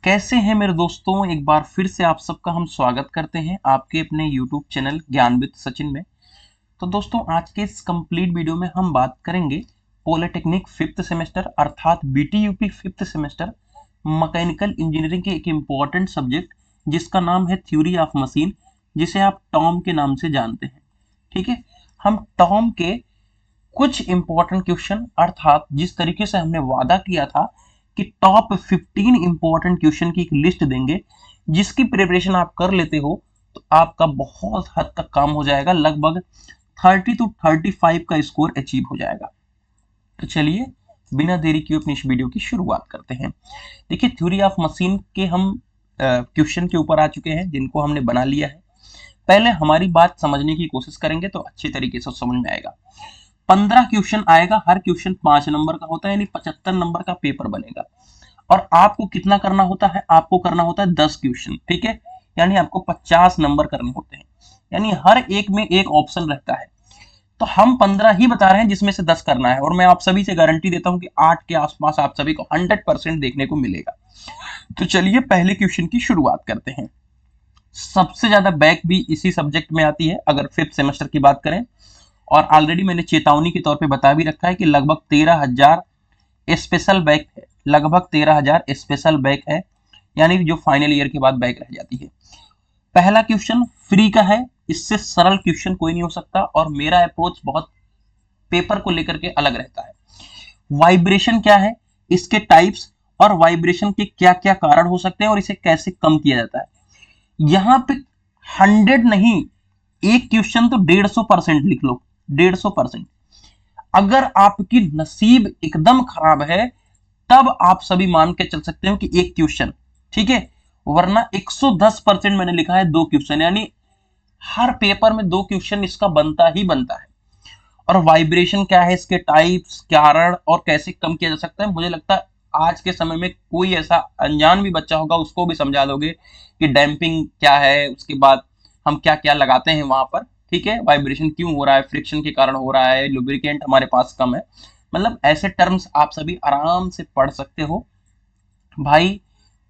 कैसे हैं मेरे दोस्तों। एक बार फिर से आप सबका हम स्वागत करते हैं आपके अपने YouTube चैनल ज्ञान विद सचिन में। तो दोस्तों आज के इस कंप्लीट वीडियो में हम बात करेंगे पॉलिटेक्निक फिफ्थ सेमेस्टर अर्थात BTUP fifth semester mechanical engineering के एक इम्पॉर्टेंट सब्जेक्ट जिसका नाम है थ्योरी ऑफ मशीन, जिसे आप टॉम के नाम से जानते हैं। ठीक है, हम टॉम के कुछ इंपॉर्टेंट क्वेश्चन अर्थात जिस तरीके से हमने वादा किया था कि टॉप 15 इंपॉर्टेंट क्वेश्चन की एक लिस्ट देंगे, जिसकी प्रिपरेशन आप कर लेते हो तो आपका बहुत हद तक काम हो जाएगा, लगभग 30 to 35 का स्कोर अचीव हो जाएगा। तो चलिए बिना देरी किए अपनी इस वीडियो की शुरुआत करते हैं। देखिए, थ्योरी ऑफ मशीन के हम क्वेश्चन के ऊपर आ चुके हैं जिनको हमने बना लिया है। पहले हमारी बात समझने की कोशिश करेंगे तो अच्छे तरीके से समझ में आएगा। 15 क्वेश्चन आएगा, हर क्वेश्चन 5 नंबर का होता है, यानी 75 नंबर का पेपर बनेगा। और आपको कितना करना होता है? आपको करना होता है 10 क्वेश्चन। ठीक है, यानी आपको 50 नंबर करने होते हैं, यानी हर एक में एक ऑप्शन रहता है। तो हम 15 ही बता रहे हैं जिसमें से 10 करना है, और मैं आप सभी से गारंटी देता हूं कि 8 के आसपास आप सभी को 100% देखने को मिलेगा। तो चलिए पहले क्वेश्चन की शुरुआत करते हैं। सबसे ज्यादा बैक भी इसी सब्जेक्ट में आती है अगर फिफ्थ सेमेस्टर की बात करें, और ऑलरेडी मैंने चेतावनी के तौर पे बता भी रखा है कि लगभग 13,000 स्पेशल बैक है, लगभग 13,000 स्पेशल बैक है, यानी जो फाइनल ईयर के बाद बैक रह जाती है। पहला क्वेश्चन फ्री का है, इससे सरल क्वेश्चन कोई नहीं हो सकता, और मेरा अप्रोच बहुत पेपर को लेकर के अलग रहता है। वाइब्रेशन क्या है, इसके टाइप्स, और वाइब्रेशन के क्या क्या कारण हो सकते हैं और इसे कैसे कम किया जाता है। यहां पे 100 नहीं, एक क्वेश्चन तो 150% लिख लो, 150%। अगर आपकी नसीब एकदम खराब है तब आप सभी मान के चल सकते हो कि एक क्वेश्चन, ठीक है, वरना 110% मैंने लिखा है 2 क्वेश्चन, यानी हर पेपर में 2 क्वेश्चन इसका बनता ही बनता है। और वाइब्रेशन क्या है, इसके टाइप्स, कारण और कैसे कम किया जा सकता है, मुझे लगता है आज के समय में कोई ऐसा अनजान भी बच्चा होगा उसको भी समझा दोगे कि डैम्पिंग क्या है, उसके बाद हम क्या क्या लगाते हैं वहां पर। ठीक है, वाइब्रेशन क्यों हो रहा है, फ्रिक्शन के कारण हो रहा है, लुब्रिकेंट हमारे पास कम है, मतलब ऐसे टर्म्स आप सभी आराम से पढ़ सकते हो। भाई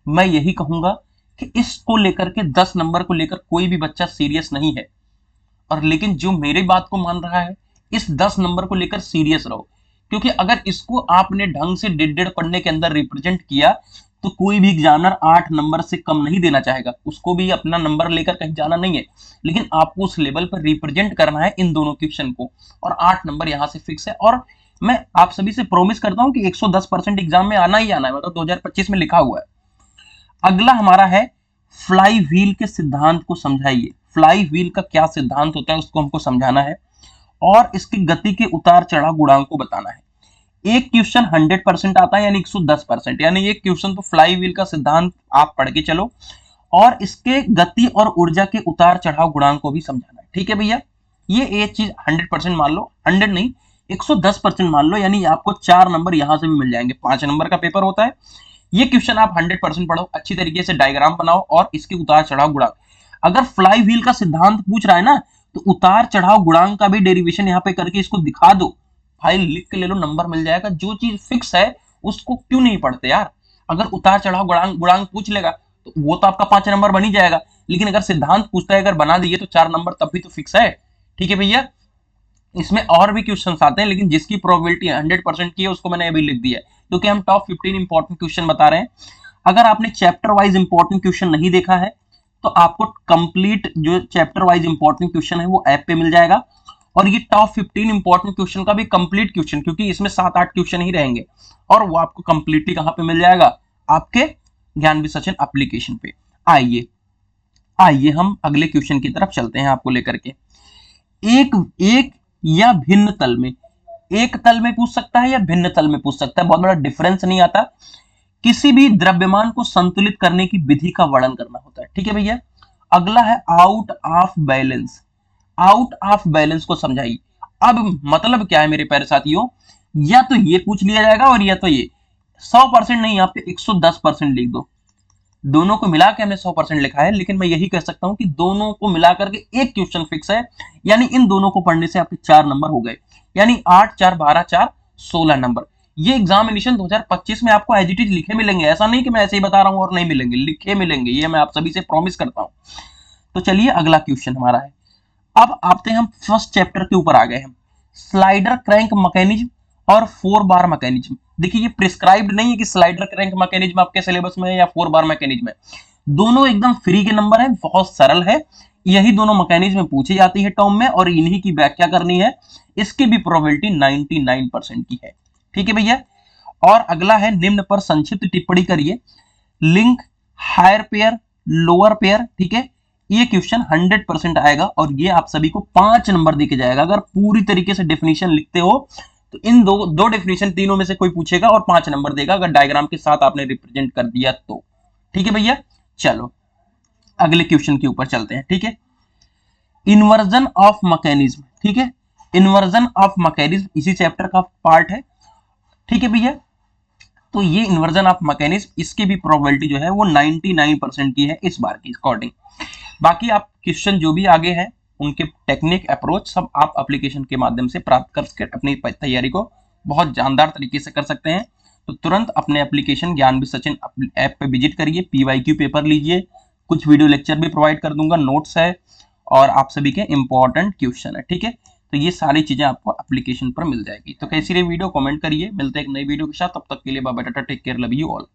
मैं यही कहूंगा कि इसको लेकर के 10 नंबर को लेकर कोई भी बच्चा सीरियस नहीं है, और लेकिन जो मेरी बात को मान रहा है इस 10 नंबर को लेकर सीरियस रहो, क्योंकि अगर इसको आपने ढंग से 1.5 पढ़ने के अंदर रिप्रेजेंट किया तो कोई भी एग्जामिनर 8 नंबर से कम नहीं देना चाहेगा, उसको भी अपना नंबर लेकर कहीं जाना नहीं है, लेकिन आपको उस लेवल पर रिप्रेजेंट करना है इन दोनों क्वेश्चन को, और 8 नंबर यहां से फिक्स है। और मैं आप सभी से प्रॉमिस करता हूं कि 110% एग्जाम में आना ही आना है, मतलब 2025 में लिखा हुआ है। अगला हमारा है फ्लाई व्हील के सिद्धांत को समझाइए। फ्लाई व्हील का क्या सिद्धांत होता है उसको हमको समझाना है, और इसकी गति के उतार चढ़ाव गुणांक को बताना है। एक क्वेश्चन 100% आता है, यानी 110%, यानी एक क्वेश्चन तो फ्लाई व्हील का सिद्धांत आप पढ़ के चलो, और इसके गति और ऊर्जा के उतार चढ़ाव गुणांक को भी समझाना है। ठीक है भैया, ये एक चीज 100% मान लो, 100 नहीं 110% मान लो, यानी आपको 4 नंबर यहां से भी मिल जाएंगे। 5 नंबर का पेपर होता है, ये क्वेश्चन आप 100% पढ़ो, अच्छी तरीके से डायग्राम बनाओ और इसके उतार चढ़ाव गुणांक। अगर फ्लाई व्हील का सिद्धांत पूछ रहा है ना, तो उतार चढ़ाव गुणांक का भी डेरिवेशन यहाँ पे करके इसको दिखा दो, भाई लिख के ले लो, नंबर मिल जाएगा। जो चीज फिक्स है उसको क्यों नहीं पढ़ते यार। अगर उतार चढ़ाव गुणांक गुणांक पूछ लेगा तो वो तो आपका 5 नंबर बन ही जाएगा, लेकिन अगर सिद्धांत पूछता है, अगर बना दिए तो 4 नंबर तब भी तो फिक्स है। ठीक है भैया, इसमें और भी क्वेश्चन आते हैं, लेकिन जिसकी प्रोबेबिलिटी 100% की है उसको मैंने अभी लिख दिया है, क्योंकि हम टॉप 15 इंपॉर्टेंट क्वेश्चन बता रहे हैं। अगर आपने चैप्टर वाइज इंपॉर्टेंट क्वेश्चन नहीं देखा है तो आपको कंप्लीट जो चैप्टर वाइज इंपॉर्टेंट क्वेश्चन है वो ऐप पे मिल जाएगा, और ये टॉप 15 इंपॉर्टेंट क्वेश्चन का भी कंप्लीट क्वेश्चन, क्योंकि इसमें 7-8 क्वेश्चन ही रहेंगे, और वो आपको कंप्लीटली कहां पे मिल जाएगा, आपके ज्ञान विद सचिन एप्लीकेशन पे। आइए आइए हम अगले क्वेश्चन की तरफ चलते हैं आपको लेकर के। एक एक या भिन्न तल में, एक तल में पूछ सकता है या भिन्न तल में पूछ सकता है, बहुत बड़ा डिफरेंस नहीं आता। किसी भी द्रव्यमान को संतुलित करने की विधि का वर्णन करना होता है। ठीक है भैया, अगला है out of balance. Out of balance को समझाइए। अब मतलब क्या है मेरे प्यारे साथियों, या तो ये पूछ लिया जाएगा और या तो ये। 100% नहीं, यहाँ पे 110% लिख दो। दोनों को मिला के हमने 100% लिखा है, लेकिन मैं यही कह सकता हूं कि दोनों को मिलाकर के एक क्वेश्चन फिक्स है, यानी इन दोनों को पढ़ने से आपके 4 नंबर हो गए, यानी 8 4 12 4 16 नंबर। ये एग्जामिनेशन 2025 में आपको एज इट इज लिखे मिलेंगे, ऐसा नहीं कि मैं ऐसे ही बता रहा हूं और नहीं मिलेंगे, लिखे मिलेंगे, ये मैं आप सभी से प्रॉमिस करता हूं। तो चलिए अगला क्वेश्चन हमारा है, अब आते हैं हम फर्स्ट चैप्टर के ऊपर आ गए हैं, स्लाइडर क्रैंक मैकेनिज्म और 4 बार मैकेनिज्म। देखिए ये प्रिस्क्राइब्ड नहीं है कि स्लाइडर क्रैंक मैकेनिज्म आपके सिलेबस में है या 4 बार मैकेनिज्म है, दोनों एकदम फ्री के नंबर है, बहुत सरल है, यही दोनों मैकेनिज्म पूछी जाती है टर्म में और इन्हीं की व्याख्या करनी है, इसकी भी प्रोबेबिलिटी 99% की है। ठीक है भैया। और अगला है, निम्न पर संक्षिप्त टिप्पणी करिए, link higher pair lower pair. ठीक है, ये क्वेश्चन 100% आएगा और ये आप सभी को 5 नंबर देके जाएगा। अगर पूरी तरीके से डेफिनेशन लिखते हो तो इन दो डेफिनेशन तीनों में से कोई पूछेगा और 5 नंबर देगा, अगर डायग्राम के साथ आपने रिप्रेजेंट कर दिया तो। ठीक है भैया, चलो अगले क्वेश्चन के ऊपर चलते हैं। ठीक है, इन्वर्जन ऑफ मैकेनिज्म। ठीक है, इन्वर्जन ऑफ मैकेनिज्म इसी चैप्टर का पार्ट है। ठीक है भैया, तो ये इन्वर्जन ऑफ मैकेनिज्म, इसकी भी प्रोबेबिलिटी जो है वो 99% की है इस बार की अकॉर्डिंग। बाकी आप क्वेश्चन जो भी आगे हैं उनके टेक्निक अप्रोच सब आप एप्लीकेशन के माध्यम से प्राप्त करके अपनी तैयारी को बहुत जानदार तरीके से कर सकते हैं। तो तुरंत अपने एप्लीकेशन ज्ञानविद सचिन ऐप पे विजिट करिए, पीवाईक्यू पेपर लीजिए, कुछ वीडियो लेक्चर भी प्रोवाइड कर दूंगा, नोट्स है और आप सभी के इंपॉर्टेंट क्वेश्चन है। ठीक है, तो ये सारी चीजें आपको एप्लीकेशन पर मिल जाएगी। तो कैसी रही वीडियो, कमेंट करिए, मिलते हैं एक नई वीडियो के साथ, तब तक के लिए bye bye, tata, take care, love you all.